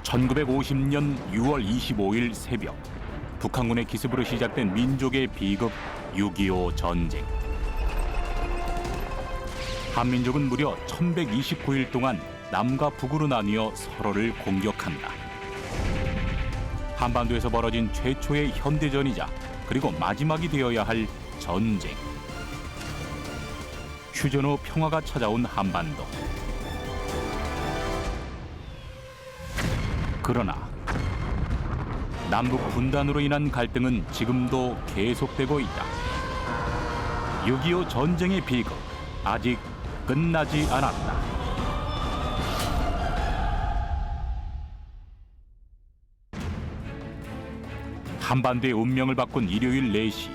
1950년 6월 25일 새벽, 북한군의 기습으로 시작된 민족의 비극 6.25 전쟁. 한민족은 무려 1129일 동안 남과 북으로 나뉘어 서로를 공격한다. 한반도에서 벌어진 최초의 현대전이자 그리고 마지막이 되어야 할 전쟁. 휴전 후 평화가 찾아온 한반도. 그러나 남북 분단으로 인한 갈등은 지금도 계속되고 있다. 6.25 전쟁의 비극 아직 끝나지 않았다. 한반도의 운명을 바꾼 일요일 4시.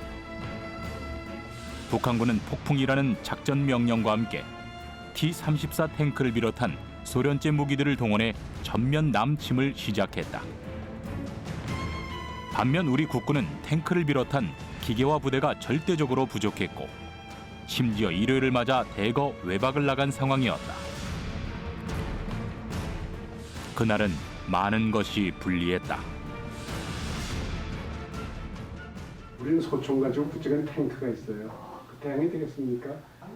북한군은 폭풍이라는 작전 명령과 함께 T-34 탱크를 비롯한 소련제 무기들을 동원해 전면 남침을 시작했다. 반면 우리 국군은 탱크를 비롯한 기계화 부대가 절대적으로 부족했고 심지어 일요일을 맞아 대거 외박을 나간 상황이었다. 그날은 많은 것이 불리했다. 우리는 소총 가지고 부족한 탱크가 있어요. 그 대항이 되겠습니까?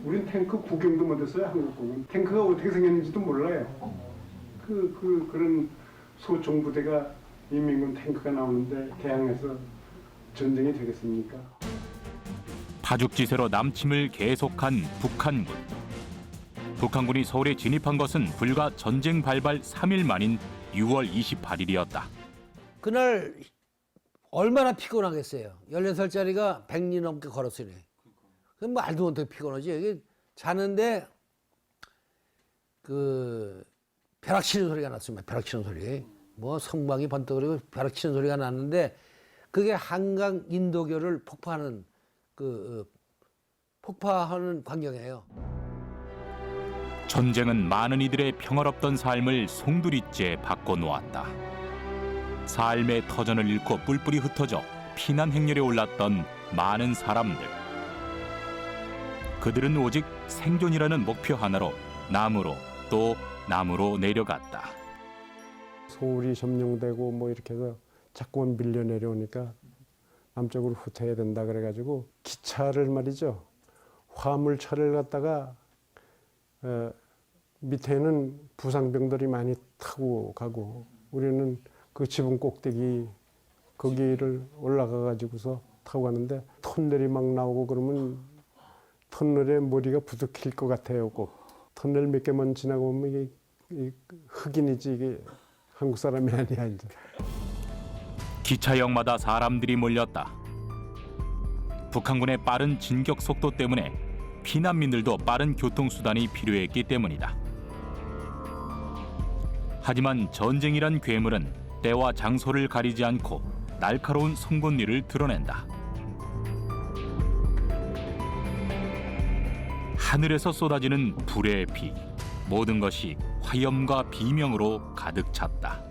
우린 탱크 구경도 못했어요. 한국군은 탱크가 어떻게 생겼는지도 몰라요. 그런 소총 부대가 인민군 탱크가 나오는데 대항해서 전쟁이 되겠습니까? 파죽지세로 남침을 계속한 북한군. 북한군이 서울에 진입한 것은 불과 전쟁 발발 3일 만인 6월 28일이었다. 그날 얼마나 피곤하겠어요. 14살짜리가 100리 넘게 걸었으니. 그럼 말도 못하게 피곤하지. 여기 자는데 그 벼락 치는 소리가 났습니다. 벼락 치는 소리. 뭐 성방이 번뜩거리고 벼락 치는 소리가 났는데 그게 한강 인도교를 폭파하는 폭파하는 광경이에요. 전쟁은 많은 이들의 평화롭던 삶을 송두리째 바꿔놓았다. 삶의 터전을 잃고 뿔뿔이 흩어져 피난 행렬에 올랐던 많은 사람들. 그들은 오직 생존이라는 목표 하나로 남으로 또 남으로 내려갔다. 서울이 점령되고 뭐 이렇게 해서 자꾸만 밀려 내려오니까 남쪽으로 후퇴해야 된다 그래가지고 기차를 말이죠. 화물차를 갖다가 밑에는 부상병들이 많이 타고 가고 우리는 그 지붕 꼭대기 거기를 올라가 가지고서 타고 가는데 터널이 막 나오고 그러면 터널에 머리가 부득힐 것 같아요. 꼭 터널 몇 개만 지나고 보면 이게 흑인이지 이게 한국 사람이 아니야 이제. 기차역마다 사람들이 몰렸다. 북한군의 빠른 진격 속도 때문에 피난민들도 빠른 교통수단이 필요했기 때문이다. 하지만 전쟁이란 괴물은 때와 장소를 가리지 않고 날카로운 송곳니를 드러낸다. 하늘에서 쏟아지는 불의 피, 모든 것이 화염과 비명으로 가득 찼다.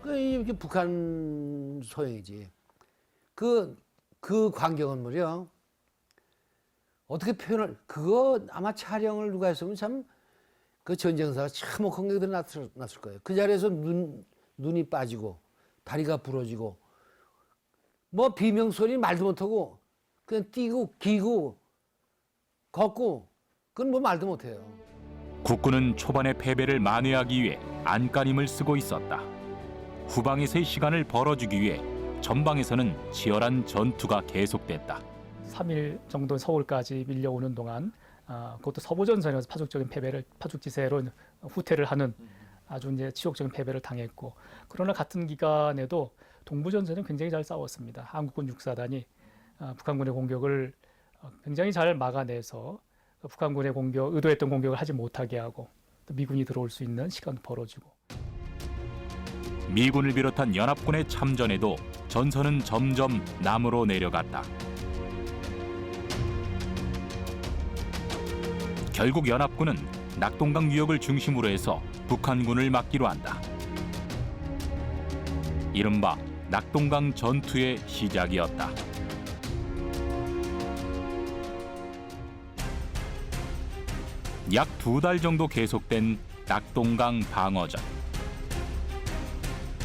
이게 북한 소행이지. 그 광경은 뭐죠? 어떻게 표현을, 그거 아마 촬영을 누가 했으면 참 그 전쟁사가 참 공격들이 났을 거예요. 그 자리에서 눈이 빠지고 다리가 부러지고 뭐 비명 소리 말도 못하고 그냥 뛰고 기고 걷고 그건 뭐 말도 못해요. 국군은 초반의 패배를 만회하기 위해 안간힘을 쓰고 있었다. 후방에서의 시간을 벌어주기 위해 전방에서는 치열한 전투가 계속됐다. 3일 정도 서울까지 밀려오는 동안 그것도 서부전선에서 파죽지세로 후퇴를 하는 아주 이제 치욕적인 패배를 당했고, 그러나 같은 기간에도 동부전선은 굉장히 잘 싸웠습니다. 한국군 육사단이 북한군의 공격을 굉장히 잘 막아내서 북한군의 의도했던 공격을 하지 못하게 하고 또 미군이 들어올 수 있는 시간도 벌어주고. 미군을 비롯한 연합군의 참전에도 전선은 점점 남으로 내려갔다. 결국 연합군은 낙동강 유역을 중심으로 해서 북한군을 막기로 한다. 이른바 낙동강 전투의 시작이었다. 약 2달 정도 계속된 낙동강 방어전.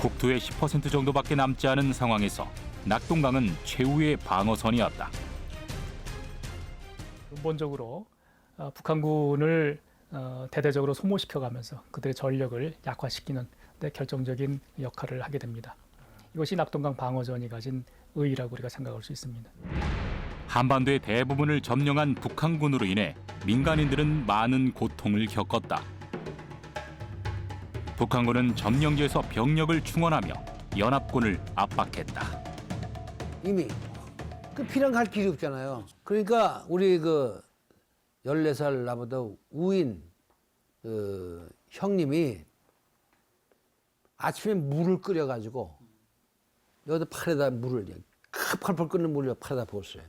국토의 10% 정도밖에 남지 않은 상황에서 낙동강은 최후의 방어선이었다. 근본적으로 북한군을 대대적으로 소모시켜가면서 그들의 전력을 약화시키는 데 결정적인 역할을 하게 됩니다. 이것이 낙동강 방어전이 가진 의의라고 우리가 생각할 수 있습니다. 한반도의 대부분을 점령한 북한군으로 인해 민간인들은 많은 고통을 겪었다. 북한군은 점령지에서 병력을 충원하며 연합군을 압박했다. 이미 그 피랑 갈 길이 없잖아요. 그러니까 우리 그 14살 나보다 우인 그 형님이 아침에 물을 끓여가지고 여기다 팔에다 물을 펄펄 끓는 물을 팔에다 부었어요.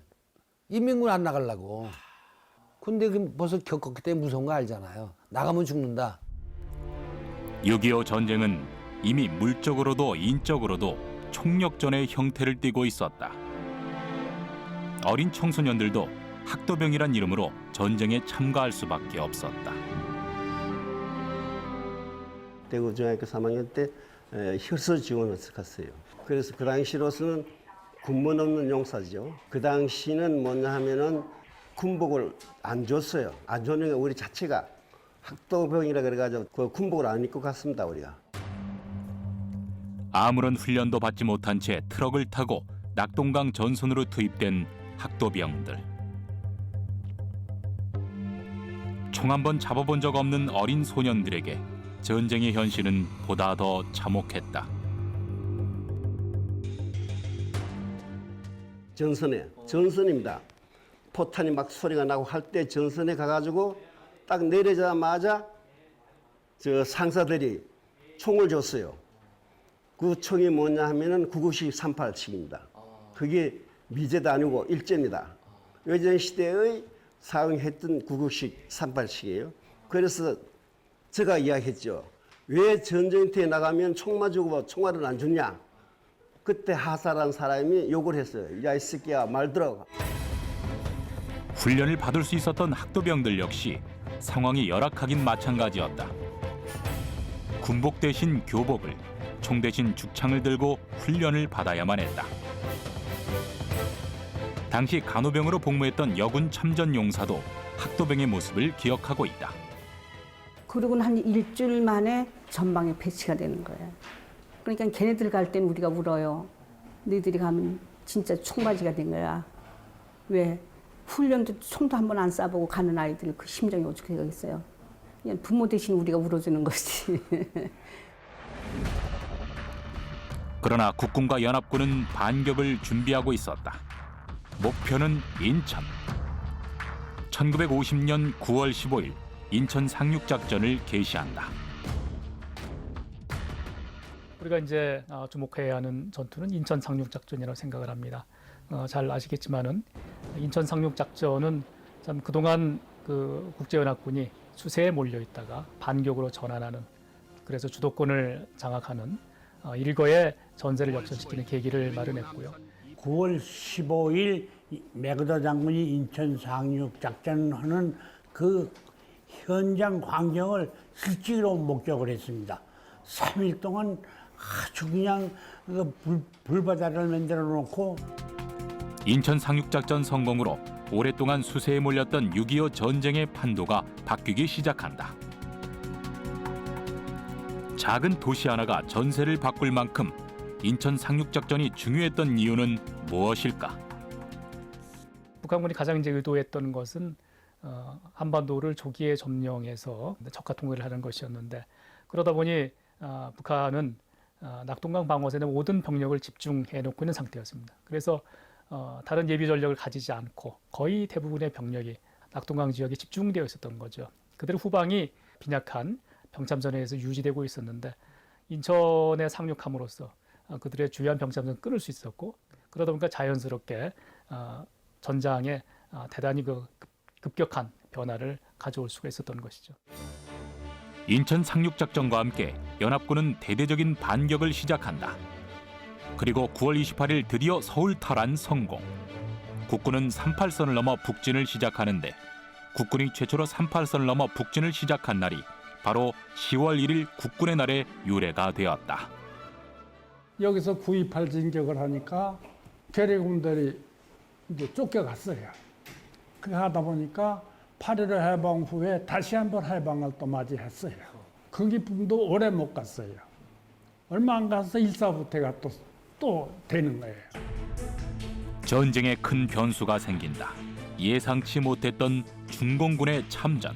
인민군 안 나가려고. 근데 그 벌써 겪었기 때문에 무서운 거 알잖아요. 나가면 죽는다. 6.25 전쟁은 이미 물적으로도 인적으로도 총력전의 형태를 띠고 있었다. 어린 청소년들도 학도병이란 이름으로 전쟁에 참가할 수밖에 없었다. 대구 중학교 3학년 때 혈서 지원을 갔어요. 그래서 그 당시로서는 군번 없는 용사죠. 그 당시는 뭐냐 하면은 군복을 안 줬어요. 안 줬는 게 우리 자체가 학도병이라 그래가지고 그 군복을 안 입고 갔습니다, 우리가. 아무런 훈련도 받지 못한 채 트럭을 타고 낙동강 전선으로 투입된 학도병들. 총 한 번 잡아본 적 없는 어린 소년들에게 전쟁의 현실은 보다 더 참혹했다. 전선입니다. 포탄이 막 소리가 나고 할 때 전선에 가가지고 딱 내리자마자 저 상사들이 총을 줬어요. 그 총이 뭐냐 하면은 9구식 38씩입니다. 그게 미제도 아니고 일제입니다. 외전 시대의 사용했던 9구식 38씩이에요. 그래서 제가 이야기했죠. 왜 전쟁터에 나가면 총 맞고 총알을 안 줬냐? 그때 하사라는 사람이 욕을 했어요. 야, 이 새끼야, 말 들어. 훈련을 받을 수 있었던 학도병들 역시 상황이 열악하긴 마찬가지였다. 군복 대신 교복을, 총 대신 죽창을 들고 훈련을 받아야만 했다. 당시 간호병으로 복무했던 여군 참전 용사도 학도병의 모습을 기억하고 있다. 그러고는 한 일주일 만에 전방에 배치가 되는 거예요. 그러니까 걔네들 갈 땐 우리가 울어요. 너희들이 가면 진짜 총바지가 된 거야. 왜? 훈련도 총도 한 번 안 쏴보고 가는 아이들 그 심정이 어떻게 되겠어요. 그냥 부모 대신 우리가 울어주는 것이지. 그러나 국군과 연합군은 반격을 준비하고 있었다. 목표는 인천. 1950년 9월 15일 인천 상륙작전을 개시한다. 우리가 이제 주목해야 하는 전투는 인천 상륙작전이라고 생각을 합니다. 잘 아시겠지만은 인천 상륙작전은 참 그동안 그 국제연합군이 수세에 몰려 있다가 반격으로 전환하는, 그래서 주도권을 장악하는 일거의 전세를 역전시키는 계기를 마련했고요. 9월 15일 매거더 장군이 인천 상륙작전하는 그 현장 광경을 실제로 목격을 했습니다. 3일 동안 아주 그냥 불바다를 만들어 놓고 인천 상륙작전 성공으로 오랫동안 수세에 몰렸던 6.25 전쟁의 판도가 바뀌기 시작한다. 작은 도시 하나가 전세를 바꿀 만큼 인천 상륙작전이 중요했던 이유는 무엇일까? 북한군이 가장 이제 의도했던 것은 한반도를 조기에 점령해서 적화 통일을 하는 것이었는데, 그러다 보니 북한은 낙동강 방어선에 모든 병력을 집중해 놓고 있는 상태였습니다. 그래서 다른 예비 전력을 가지지 않고 거의 대부분의 병력이 낙동강 지역에 집중되어 있었던 거죠. 그들의 후방이 빈약한 병참선에서 유지되고 있었는데 인천에 상륙함으로써 그들의 주요한 병참선 끊을 수 있었고, 그러다 보니까 자연스럽게 전장에 대단히 급격한 변화를 가져올 수가 있었던 것이죠. 인천 상륙작전과 함께 연합군은 대대적인 반격을 시작한다. 그리고 9월 28일 드디어 서울 탈환 성공. 국군은 38선을 넘어 북진을 시작하는데 국군이 최초로 38선을 넘어 북진을 시작한 날이 바로 10월 1일 국군의 날의 유래가 되었다. 여기서 9.28 진격을 하니까 괴뢰군들이 이제 쫓겨갔어요. 그렇게 하다 보니까 8.15 해방 후에 다시 한번 해방을 또 맞이했어요. 그 기쁨도 오래 못 갔어요. 얼마 안 가서 일사후퇴가 또 되는 거예요. 전쟁에 큰 변수가 생긴다. 예상치 못했던 중공군의 참전.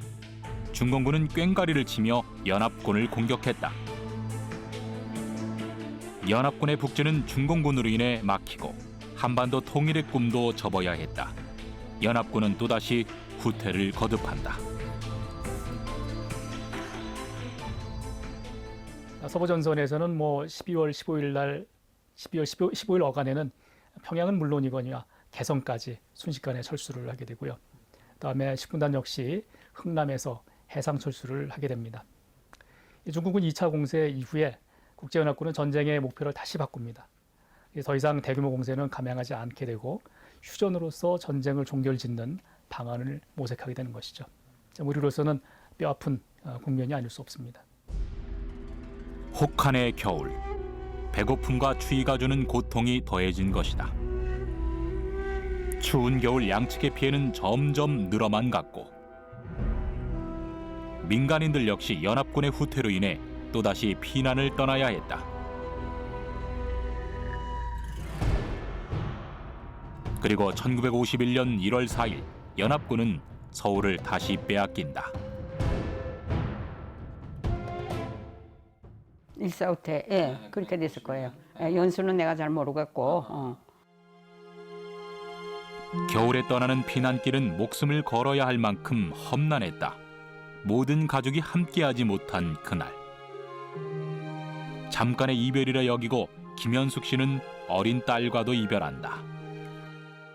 중공군은 꽹과리를 치며 연합군을 공격했다. 연합군의 북진은 중공군으로 인해 막히고 한반도 통일의 꿈도 접어야 했다. 연합군은 또다시 후퇴를 거듭한다. 서부전선에서는 12월 15일 어간에는 평양은 물론이거니와 개성까지 순식간에 철수를 하게 되고요. 그다음에 10분단 역시 흥남에서 해상 철수를 하게 됩니다. 중국군 2차 공세 이후에 국제연합군은 전쟁의 목표를 다시 바꿉니다. 더 이상 대규모 공세는 감행하지 않게 되고 휴전으로서 전쟁을 종결짓는 방안을 모색하게 되는 것이죠. 우리로서는 뼈아픈 국면이 아닐 수 없습니다. 혹한의 겨울. 배고픔과 추위가 주는 고통이 더해진 것이다. 추운 겨울 양측의 피해는 점점 늘어만 갔고 민간인들 역시 연합군의 후퇴로 인해 또다시 피난을 떠나야 했다. 그리고 1951년 1월 4일 연합군은 서울을 다시 빼앗긴다. 일사후퇴, 예, 그렇게 됐을 거예요. 예, 연수는 내가 잘 모르겠고. 겨울에 떠나는 피난길은 목숨을 걸어야 할 만큼 험난했다. 모든 가족이 함께하지 못한 그날. 잠깐의 이별이라 여기고 김현숙 씨는 어린 딸과도 이별한다.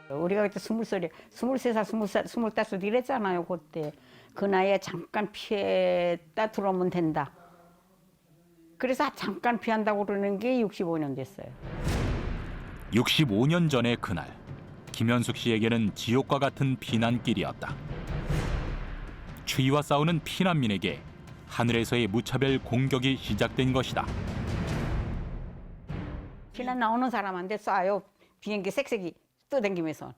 우리가 그때 20살, 23살, 20살, 25살 이랬잖아요, 그때. 그 나이에 잠깐 피했다 들어오면 된다. 그래서 잠깐 피한다고 그러는 게 65년 됐어요. 65년 전의 그날, 김현숙 씨에게는 지옥과 같은 피난길이었다. 추위와 싸우는 피난민에게 하늘에서의 무차별 공격이 시작된 것이다. 피난 나오는 사람한테 쏴요. 비행기 색색이 떠다니면서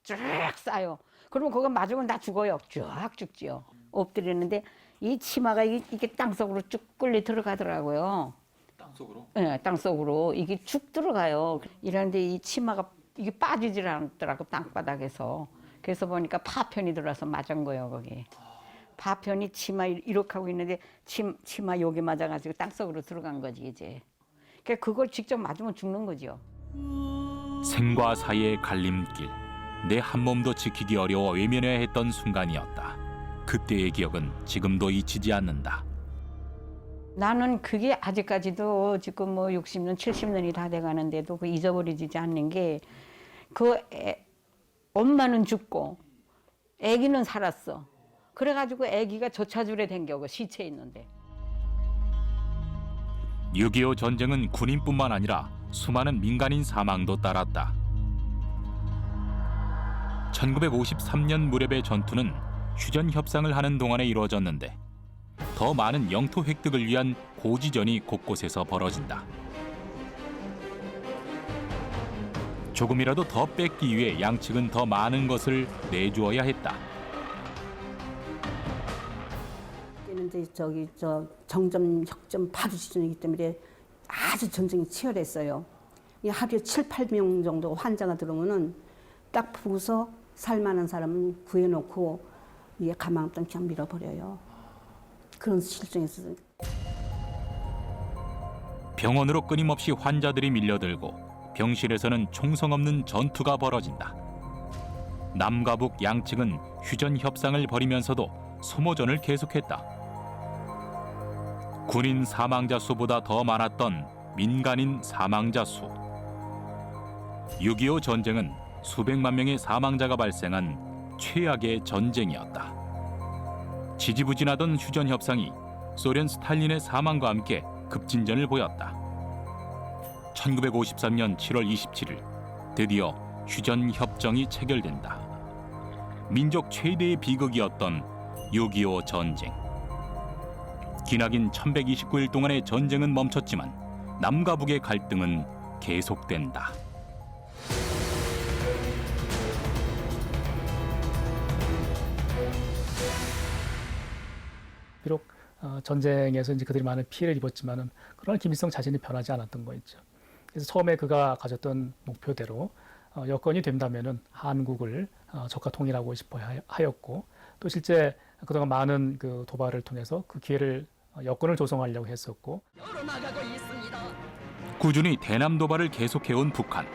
쭉 쏴요. 그러면 그거 맞으면 다 죽어요. 쭉 죽지요. 엎드리는데 이 치마가 이게 땅속으로 쭉 끌려 들어가더라고요. 땅속으로? 네, 땅속으로 이게 쭉 들어가요. 이러는데 이 치마가 이게 빠지질 않더라고 땅바닥에서. 그래서 보니까 파편이 들어와서 맞은 거예요 거기. 파편이 치마 이렇게 하고 있는데 치마 여기 맞아가지고 땅속으로 들어간 거지 이제. 그러니까 그걸 직접 맞으면 죽는 거죠. 생과 사이의 갈림길. 내 한 몸도 지키기 어려워 외면해야 했던 순간이었다. 그때의 기억은 지금도 잊히지 않는다. 나는 그게 아직까지도 지금 60년, 70년이 다 돼가는데도 그 잊어버리지 않는 게 그 엄마는 죽고 아기는 살았어. 그래가지고 아기가 조차줄에 댕겨고 시체 있는데. 6.25 전쟁은 군인뿐만 아니라 수많은 민간인 사망도 따랐다. 1953년 무렵의 전투는 휴전 협상을 하는 동안에 이루어졌는데 더 많은 영토 획득을 위한 고지전이 곳곳에서 벌어진다. 조금이라도 더 뺏기 위해 양측은 더 많은 것을 내주어야 했다. 이제 정점, 혁점, 파주지전이기 때문에 아주 전쟁이 치열했어요. 하루에 7, 8명 정도 환자가 들어오면은 딱 보고서 살만한 사람은 구해놓고 가망 없던 그냥 밀어버려요. 그런 실정이었어요. 병원으로 끊임없이 환자들이 밀려들고 병실에서는 총성 없는 전투가 벌어진다. 남과 북 양측은 휴전 협상을 벌이면서도 소모전을 계속했다. 군인 사망자 수보다 더 많았던 민간인 사망자 수. 6.25 전쟁은 수백만 명의 사망자가 발생한 최악의 전쟁이었다. 지지부진하던 휴전 협상이 소련 스탈린의 사망과 함께 급진전을 보였다. 1953년 7월 27일 드디어 휴전 협정이 체결된다. 민족 최대의 비극이었던 6.25 전쟁. 기나긴 1129일 동안의 전쟁은 멈췄지만 남과 북의 갈등은 계속된다. 비록 전쟁에서 이제 그들이 많은 피해를 입었지만은 그러나 김일성 자신이 변하지 않았던 거였죠. 그래서 처음에 그가 가졌던 목표대로 여건이 된다면은 한국을 적과 통일하고 싶어 하였고, 또 실제 그동안 많은 그 도발을 통해서 그 기회를 여건을 조성하려고 했었고, 꾸준히 대남 도발을 계속해온 북한.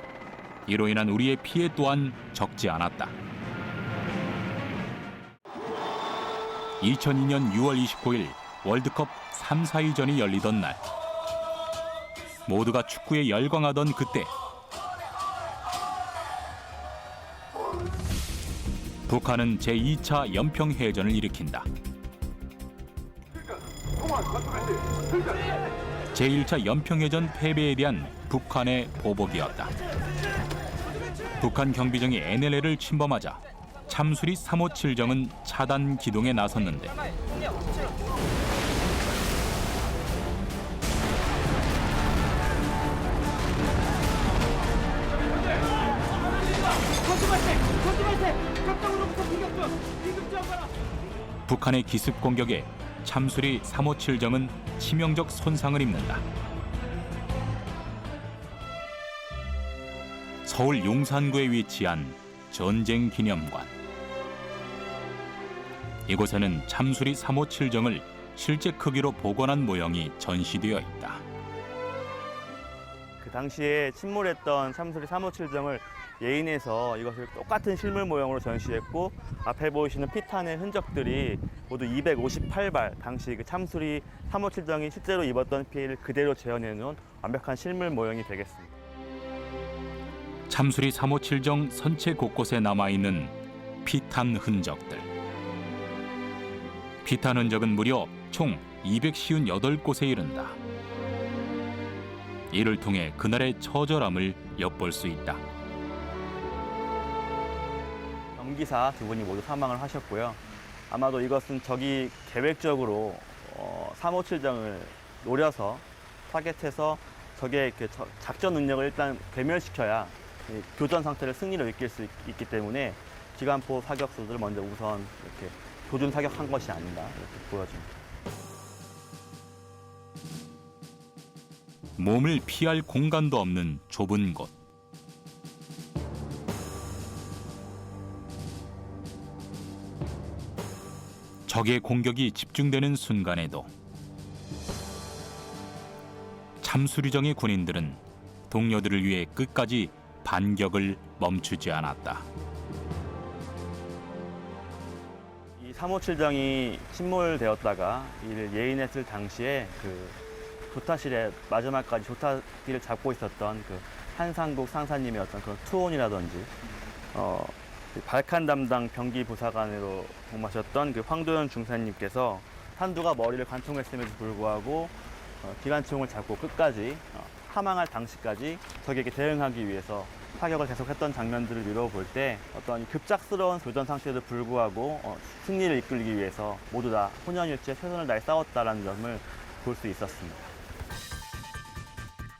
이로 인한 우리의 피해 또한 적지 않았다. 2002년 6월 29일 월드컵 3, 4위전이 열리던 날. 모두가 축구에 열광하던 그때 북한은 제2차 연평해전을 일으킨다. 제1차 연평해전 패배에 대한 북한의 보복이었다. 북한 경비정이 NLL을 침범하자 참수리 357정은 차단 기동에 나섰는데 북한의 기습 공격에 참수리 357정은 치명적 손상을 입는다. 서울 용산구에 위치한 전쟁기념관. 이곳에는 참수리 357정을 실제 크기로 복원한 모형이 전시되어 있다. 그 당시에 침몰했던 참수리 357정을 예인해서 이것을 똑같은 실물 모형으로 전시했고, 앞에 보이시는 피탄의 흔적들이 모두 258발 당시 그 참수리 357정이 실제로 입었던 피해를 그대로 재현해 놓은 완벽한 실물 모형이 되겠습니다. 참수리 357정 선체 곳곳에 남아있는 피탄 흔적들. 피탄 흔적은 무려 총 258곳에 이른다. 이를 통해 그날의 처절함을 엿볼 수 있다. 경기사 두 분이 모두 사망을 하셨고요. 아마도 이것은 적이 계획적으로 357정을 노려서 타겟해서 적의 그 작전 능력을 일단 괴멸시켜야 교전 상태를 승리로 이끌 수 있기 때문에 기관포 사격수들을 먼저 우선 이렇게 조준 사격한 것이 아닌가 이렇게 보여집니다. 몸을 피할 공간도 없는 좁은 곳. 적의 공격이 집중되는 순간에도 참수리정의 군인들은 동료들을 위해 끝까지 반격을 멈추지 않았다. 이 357정이 침몰되었다가 이를 예인했을 당시에 그 조타실에 마지막까지 조타기를 잡고 있었던 그 한상국 상사님의 어떤 그런 투혼이라든지 발칸 담당 병기 부사관으로 복무하셨던 그 황도현 중사님께서 한두가 머리를 관통했음에도 불구하고 기관총을 잡고 끝까지 사망할 당시까지 적에게 대응하기 위해서 사격을 계속했던 장면들을 미뤄볼 때 어떤 급작스러운 교전 상태에도 불구하고 승리를 이끌기 위해서 모두 다 혼연일체 최선을 다해 싸웠다는 점을 볼 수 있었습니다.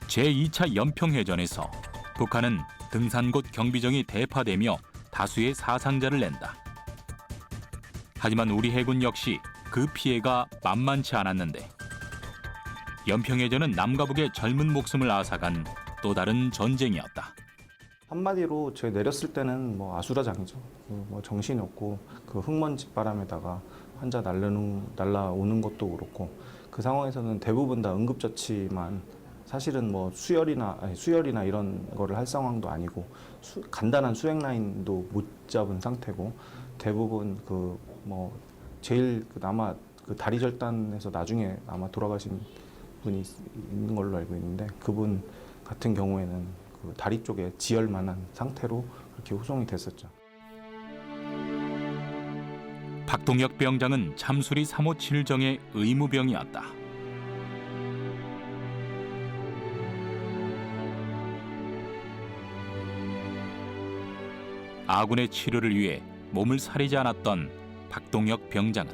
제2차 연평해전에서 북한은 등산곳 경비정이 대파되며 다수의 사상자를 낸다. 하지만 우리 해군 역시 그 피해가 만만치 않았는데 연평해전은 남과 북의 젊은 목숨을 앗아간 또 다른 전쟁이었다. 한마디로 저희 내렸을 때는 뭐 아수라장이죠. 뭐 정신이 없고 그 흙먼지 바람에다가 환자 날라오는 것도 그렇고 그 상황에서는 대부분 다 응급처치만 사실은 뭐 수혈이나 이런 거를 할 상황도 아니고 간단한 수행 라인도 못 잡은 상태고 대부분 그 뭐 제일 아마 그 다리 절단에서 나중에 아마 돌아가신 분이 있는 걸로 알고 있는데 그분 같은 경우에는 그 다리 쪽에 지혈만한 상태로 그렇게 후송이 됐었죠. 박동혁 병장은 참수리 357정의 의무병이었다. 아군의 치료를 위해 몸을 사리지 않았던 박동혁 병장은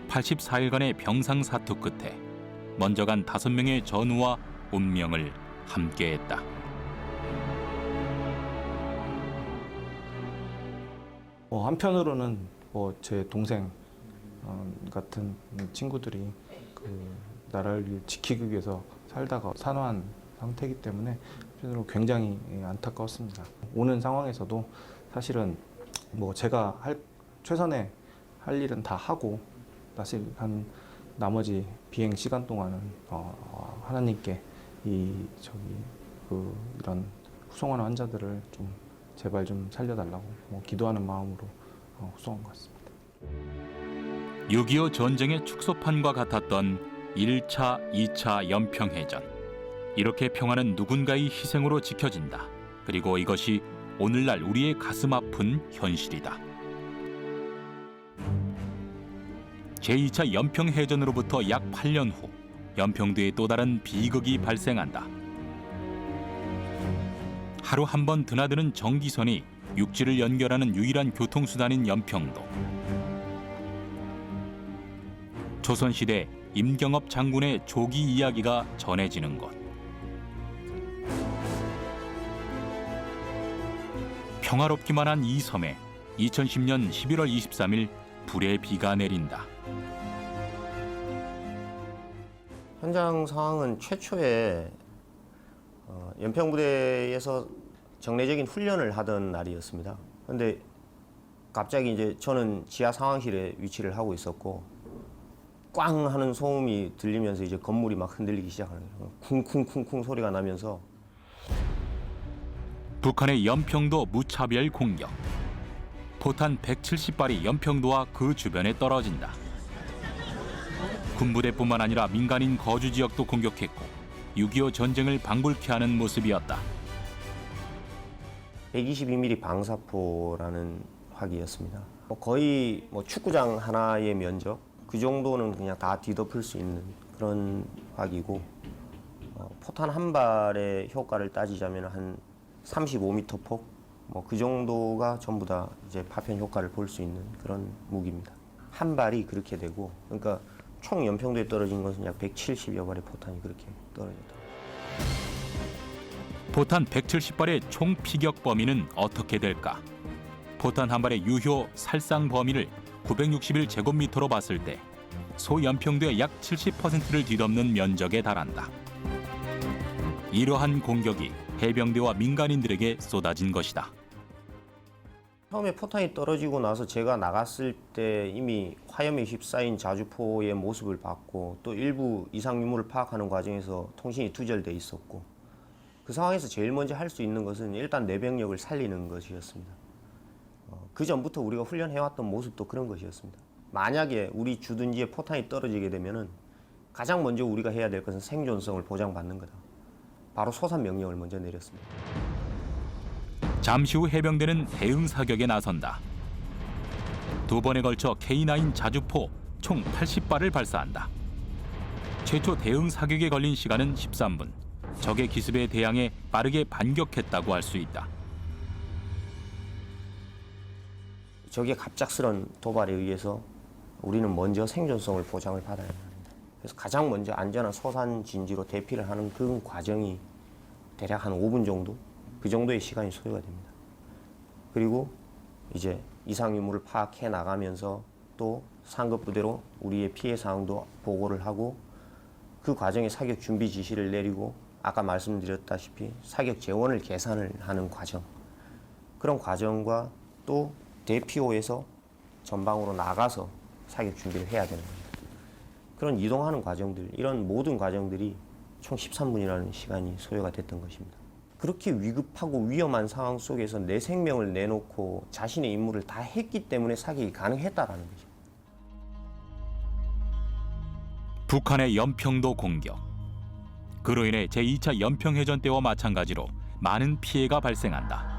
84일간의 병상 사투 끝에 먼저 간 5명의 전우와 운명을 함께했다. 한편으로는 제 동생 같은 친구들이 그 나라를 지키기 위해서 살다가 산화한 상태이기 때문에 한편으로 굉장히 안타까웠습니다. 오는 상황에서도 사실은 제가 최선의 할 일은 다 하고 사실 한 나머지 비행 시간 동안은 하나님께 이런 후송하는 환자들을 좀 제발 좀 살려달라고 기도하는 마음으로 후송한 것 같습니다. 6.25 전쟁의 축소판과 같았던 1차, 2차 연평해전. 이렇게 평화는 누군가의 희생으로 지켜진다. 그리고 이것이 오늘날 우리의 가슴 아픈 현실이다. 제2차 연평해전으로부터 약 8년 후 연평도에 또 다른 비극이 발생한다. 하루 한 번 드나드는 전기선이 육지를 연결하는 유일한 교통수단인 연평도. 조선시대 임경업 장군의 조기 이야기가 전해지는 곳. 평화롭기만 한 이 섬에 2010년 11월 23일 불의 비가 내린다. 현장 상황은 최초에 연평부대에서 정례적인 훈련을 하던 날이었습니다. 그런데 갑자기 이제 저는 지하 상황실에 위치를 하고 있었고 꽝 하는 소음이 들리면서 이제 건물이 막 흔들리기 시작하는 거예요. 쿵쿵쿵쿵 소리가 나면서 북한의 연평도 무차별 공격. 포탄 170발이 연평도와 그 주변에 떨어진다. 군부대뿐만 아니라 민간인 거주 지역도 공격했고 6.25 전쟁을 방불케 하는 모습이었다. 122mm 방사포라는 화기였습니다. 거의 축구장 하나의 면적 그 정도는 그냥 다 뒤덮을 수 있는 그런 화기고 포탄 한 발의 효과를 따지자면 한 35m 폭 그 정도가 전부 다 이제 파편 효과를 볼 수 있는 그런 무기입니다. 한 발이 그렇게 되고 그러니까 총 연평도에 떨어진 것은 약 170여 발의 포탄이 그렇게 떨어졌다. 포탄 170발의 총 피격 범위는 어떻게 될까? 포탄 한 발의 유효 살상 범위를 961제곱미터로 봤을 때 소연평도의 약 70%를 뒤덮는 면적에 달한다. 이러한 공격이 해병대와 민간인들에게 쏟아진 것이다. 처음에 포탄이 떨어지고 나서 제가 나갔을 때 이미 화염에 휩싸인 자주포의 모습을 봤고 또 일부 이상 유무를 파악하는 과정에서 통신이 두절돼 있었고 그 상황에서 제일 먼저 할 수 있는 것은 일단 내병력을 살리는 것이었습니다. 그 전부터 우리가 훈련해왔던 모습도 그런 것이었습니다. 만약에 우리 주둔지에 포탄이 떨어지게 되면은 가장 먼저 우리가 해야 될 것은 생존성을 보장받는 거다. 바로 소산 명령을 먼저 내렸습니다. 잠시 후 해병대는 대응 사격에 나선다. 두 번에 걸쳐 K9 자주포 총 80발을 발사한다. 최초 대응 사격에 걸린 시간은 13분. 적의 기습에 대항해 빠르게 반격했다고 할 수 있다. 적의 갑작스런 도발에 의해서 우리는 먼저 생존성을 보장을 받아야 합니다. 그래서 가장 먼저 안전한 소산 진지로 대피를 하는 그 과정이 대략 한 5분 정도? 그 정도의 시간이 소요가 됩니다. 그리고 이제 이상 유무를 파악해 나가면서 또 상급 부대로 우리의 피해 사항도 보고를 하고 그 과정에 사격 준비 지시를 내리고 아까 말씀드렸다시피 사격 재원을 계산을 하는 과정 그런 과정과 또 대피호에서 전방으로 나가서 사격 준비를 해야 되는 겁니다. 그런 이동하는 과정들 이런 모든 과정들이 총 13분이라는 시간이 소요가 됐던 것입니다. 그렇게 위급하고 위험한 상황 속에서 내 생명을 내놓고 자신의 임무를 다 했기 때문에 사격이 가능했다라는 거죠. 북한의 연평도 공격. 그로 인해 제2차 연평해전 때와 마찬가지로 많은 피해가 발생한다.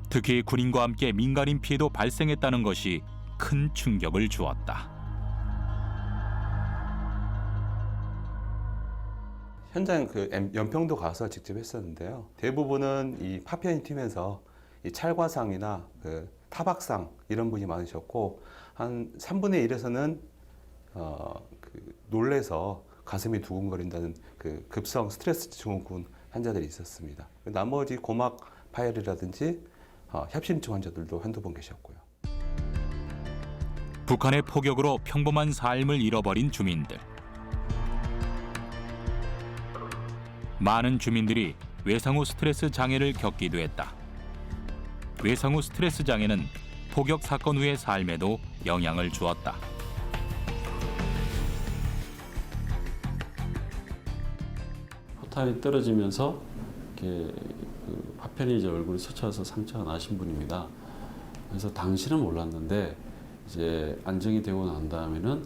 특히 군인과 함께 민간인 피해도 발생했다는 것이 큰 충격을 주었다. 현장 연평도 가서 직접 했었는데요. 대부분은 이 파편이 튀면서 이 찰과상이나 타박상 이런 분이 많으셨고 한 3분의 1에서는 놀래서 가슴이 두근거린다는 그 급성 스트레스 증후군 환자들이 있었습니다. 나머지 고막 파열이라든지 협심증 환자들도 한두 번 계셨고요. 북한의 포격으로 평범한 삶을 잃어버린 주민들. 많은 주민들이 외상후 스트레스 장애를 겪기도 했다. 외상후 스트레스 장애는 포격 사건 후의 삶에도 영향을 주었다. 포탄이 떨어지면서 이렇게 그 파편이 이제 얼굴에 스쳐서 상처가 나신 분입니다. 그래서 당시는 몰랐는데 이제 안정이 되고 난 다음에는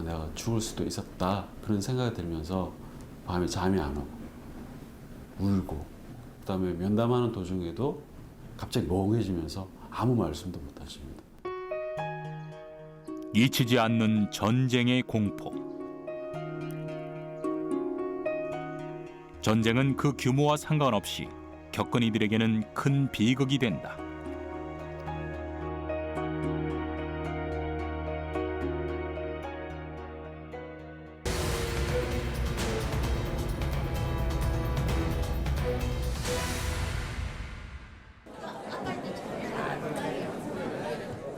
내가 죽을 수도 있었다 그런 생각이 들면서 밤에 잠이 안 오고 울고 그다음에 면담하는 도중에도 갑자기 멍해지면서 아무 말씀도 못 하십니다. 잊히지 않는 전쟁의 공포. 전쟁은 그 규모와 상관없이 겪은 이들에게는 큰 비극이 된다.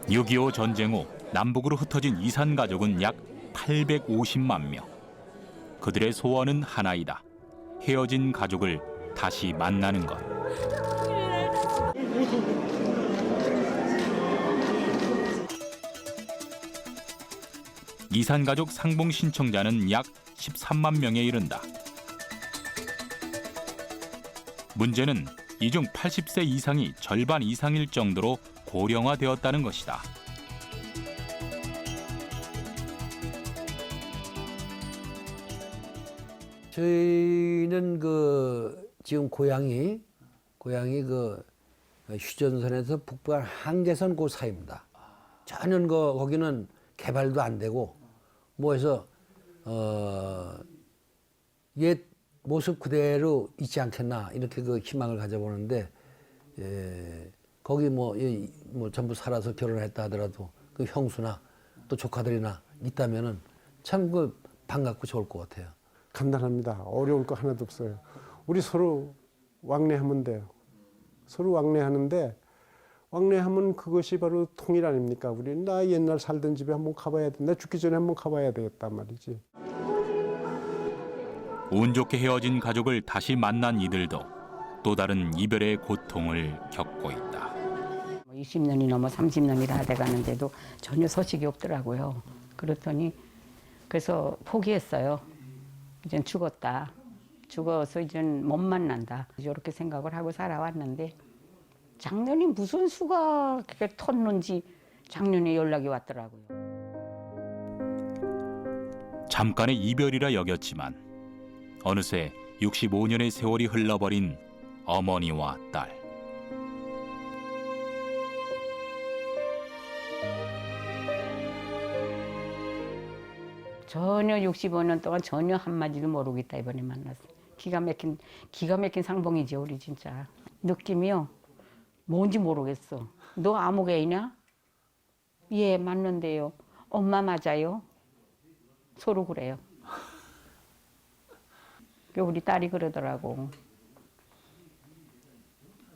(6.25) 전쟁 후 남북으로 흩어진 이산 가족은 약 850만 명. 그들의 소원은 하나이다. 헤어진 가족을 다시 만나는 것. 이산 가족 상봉 신청자는 약 13만 명에 이른다. 문제는 이 중 80세 이상이 절반 이상일 정도로 고령화되었다는 것이다. 저희는 지금 고향이 휴전선에서 북부한 한계선 그 사이입니다. 전혀 거기는 개발도 안 되고 뭐해서 옛 모습 그대로 있지 않겠나 이렇게 희망을 가져보는데 거기 뭐 전부 살아서 결혼했다 하더라도 그 형수나 또 조카들이나 있다면은 참 반갑고 좋을 것 같아요. 간단합니다. 어려울 거 하나도 없어요. 우리 서로 왕래하면 돼요. 서로 왕래하는데 왕래하면 그것이 바로 통일 아닙니까? 우리 나 옛날 살던 집에 한번 가봐야 돼. 나 죽기 전에 한번 가봐야 되겠단 말이지. 운 좋게 헤어진 가족을 다시 만난 이들도 또 다른 이별의 고통을 겪고 있다. 20년이 넘어 30년이 다 돼가는데도 전혀 소식이 없더라고요. 그랬더니 그래서 포기했어요. 이젠 죽었다. 죽어서 이젠 못 만난다. 이렇게 생각을 하고 살아왔는데 작년이 무슨 수가 그렇게 텄는지 작년에 연락이 왔더라고요. 잠깐의 이별이라 여겼지만 어느새 65년의 세월이 흘러버린 어머니와 딸. 전혀 65년 동안 전혀 한마디도 모르고 있다 이번에 만났어. 기가 막힌 상봉이지 우리 진짜. 느낌이요. 뭔지 모르겠어. 너 아무개이냐? 예, 맞는데요. 엄마 맞아요? 서로 그래요. 우리 딸이 그러더라고.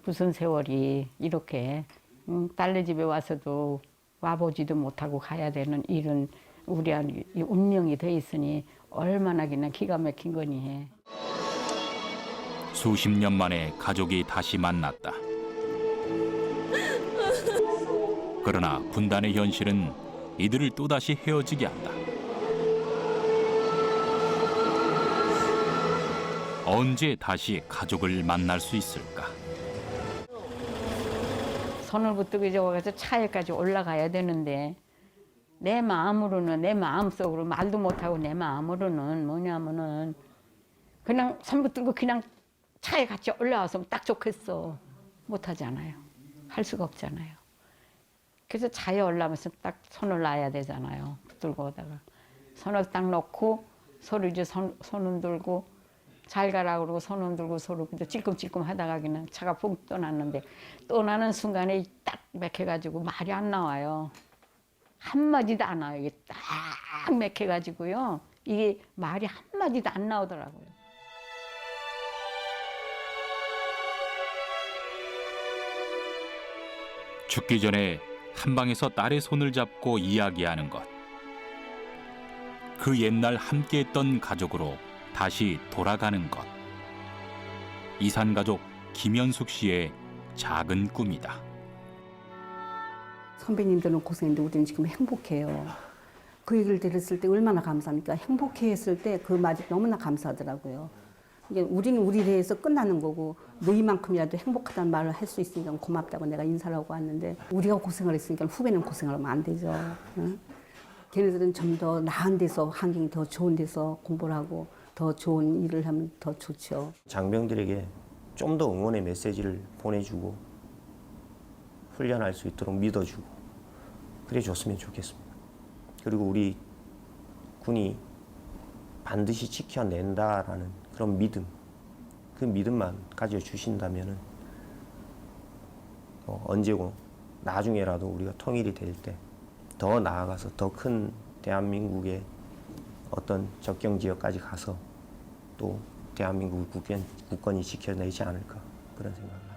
무슨 세월이 이렇게 딸네 집에 와서도 와보지도 못하고 가야 되는 이런 우리 운명이 돼 있으니 얼마나 그냥 기가 막힌 거니. 수십 년 만에 가족이 다시 만났다. 그러나 분단의 현실은 이들을 또다시 헤어지게 한다. 언제 다시 가족을 만날 수 있을까? 손을 붙들고 이제 와서 차에까지 올라가야 되는데 내 마음으로는 내 마음속으로 말도 못하고 내 마음으로는 뭐냐면은 그냥 손 붙들고 그냥 차에 같이 올라와서 딱 좋겠어. 못하잖아요. 할 수가 없잖아요. 그래서 차에 올라오면서 딱 손을 놔야 되잖아요. 붙들고 오다가 손을 딱 놓고 서로 이제 손 흔들고 잘 가라 그러고 손 흔들고 서로 근데 찔끔찔끔 하다가 그냥 차가 붕 떠났는데 떠나는 순간에 딱 맥혀가지고 말이 안 나와요. 한마디도 안 와요. 이게 딱 꽉 맥혀가지고요. 이게 말이 한마디도 안 나오더라고요. 죽기 전에 한방에서 딸의 손을 잡고 이야기하는 것. 그 옛날 함께했던 가족으로 다시 돌아가는 것. 이산가족 김현숙 씨의 작은 꿈이다. 선배님들은 고생했는데 우리는 지금 행복해요. 그 얘기를 들었을 때 얼마나 감사합니까? 행복해했을 때 그 말이 너무나 감사하더라고요. 이게 우리는 우리 대해서 끝나는 거고 너희만큼이라도 행복하다는 말을 할 수 있으니까 고맙다고 내가 인사를 하고 왔는데 우리가 고생을 했으니까 후배는 고생을 하면 안 되죠. 응? 걔네들은 좀 더 나은 데서 환경이 더 좋은 데서 공부를 하고 더 좋은 일을 하면 더 좋죠. 장병들에게 좀 더 응원의 메시지를 보내주고 훈련할 수 있도록 믿어주고 그래 줬으면 좋겠습니다. 그리고 우리 군이 반드시 지켜낸다라는 그런 믿음, 그 믿음만 가져주신다면 언제고 나중에라도 우리가 통일이 될 때 더 나아가서 더 큰 대한민국의 어떤 접경 지역까지 가서 또 대한민국 국권이 지켜내지 않을까 그런 생각을 합니다.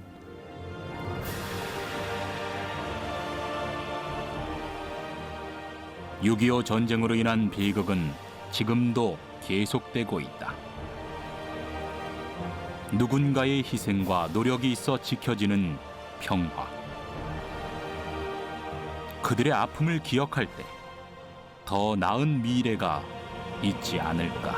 6.25 전쟁으로 인한 비극은 지금도 계속되고 있다. 누군가의 희생과 노력이 있어 지켜지는 평화. 그들의 아픔을 기억할 때 더 나은 미래가 있지 않을까.